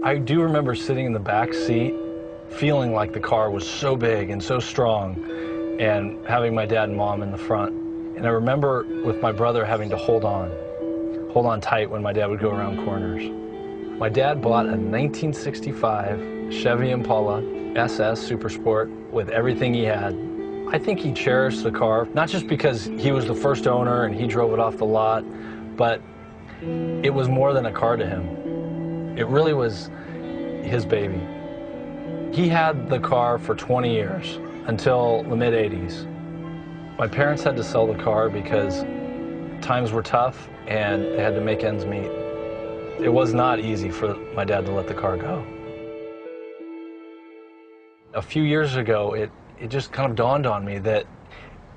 I do remember sitting in the back seat, feeling like the car was so big and so strong, and having my dad and mom in the front. And I remember with my brother having to hold on tight when my dad would go around corners. My dad bought a 1965 Chevy Impala SS Super Sport with everything he had. I think he cherished the car, not just because he was the first owner and he drove it off the lot, but it was more than a car to him. It really was his baby. He had the car for 20 years, until the mid-'80s. My parents had to sell the car because times were tough and they had to make ends meet. It was not easy for my dad to let the car go. A few years ago, it just kind of dawned on me that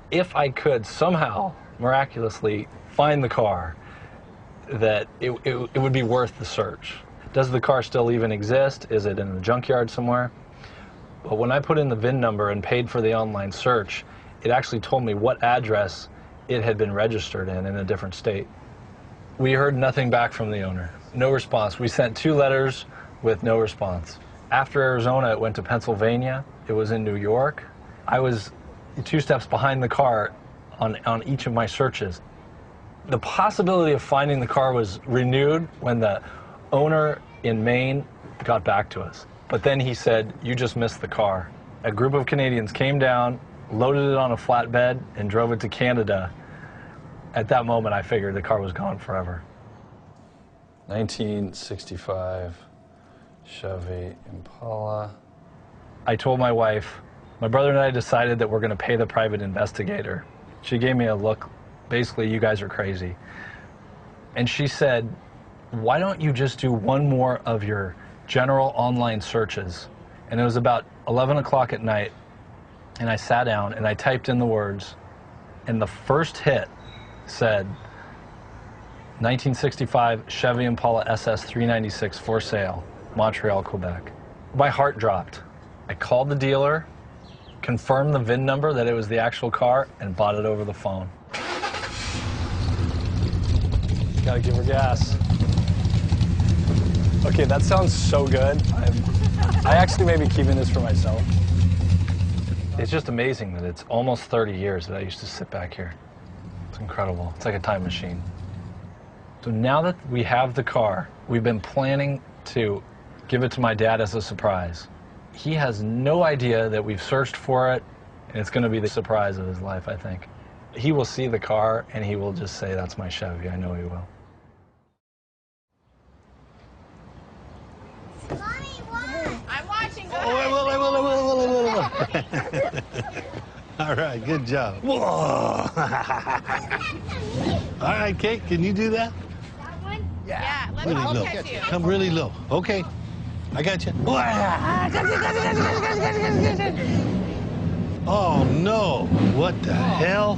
if I could somehow, miraculously, find the car, that it would be worth the search. Does the car still even exist? Is it in the junkyard somewhere? But when I put in the VIN number and paid for the online search, it actually told me what address it had been registered in a different state. We heard nothing back from the owner. No response. We sent 2 letters with no response. After Arizona, it went to Pennsylvania. It was in New York. I was 2 steps behind the car on each of my searches. The possibility of finding the car was renewed when the owner in Maine got back to us. But then he said, "You just missed the car." A group of Canadians came down, loaded it on a flatbed, and drove it to Canada. At that moment, I figured the car was gone forever. 1965 Chevy Impala. I told my wife, my brother and I decided that we're going to pay the private investigator. She gave me a look, basically, "You guys are crazy." And she said, "Why don't you just do one more of your general online searches?" And it was about 11 o'clock at night, and I sat down and I typed in the words, and the first hit said 1965 Chevy Impala SS 396 for sale, Montreal, Quebec. My heart dropped. I called the dealer, confirmed the VIN number that it was the actual car, and bought it over the phone. Gotta give her gas. Okay, that sounds so good. I actually may be keeping this for myself. It's just amazing that it's almost 30 years that I used to sit back here. It's incredible. It's like a time machine. So now that we have the car, we've been planning to give it to my dad as a surprise. He has no idea that we've searched for it, and it's going to be the surprise of his life, I think. He will see the car, and he will just say, "That's my Chevy." I know he will. I'm watching. Go ahead. All right, good job. Whoa. All right, Kate, can you do that? That one? Yeah. Let me Really low. catch you. Come really low. Okay, I got you. Oh no! What the hell?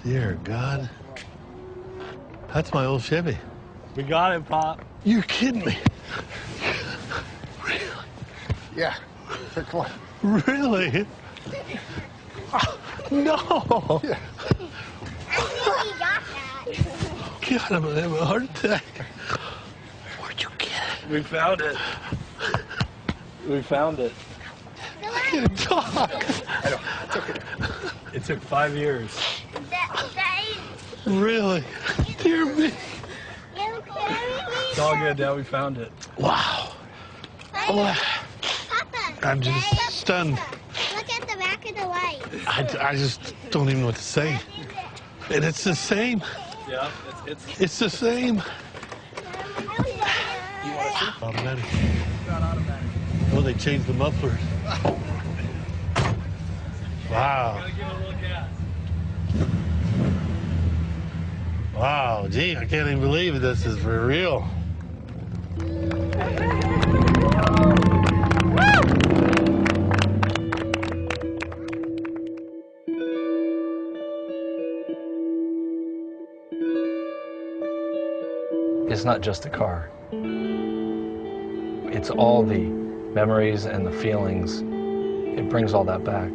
Dear God. That's my old Chevy. We got it, Pop. You're kidding me. Really? Yeah. Here, come on. Really? No. Yeah. I think he got that. God, I'm gonna have a heart attack. Where'd you get it? We found it. We found it. I can't talk. I know. It's okay. It took 5 years. Really? Dear me. It's all good, Dad. We found it. Wow. Oh, I'm just stunned. Look at the back of the light. I just don't even know what to say. And it's the same. Yeah, It's the same. automatic. Oh, they changed the mufflers. Wow. Gotta give it a little gas. Wow, gee, I can't even believe this is for real. It's not just a car. It's all the memories and the feelings. It brings all that back.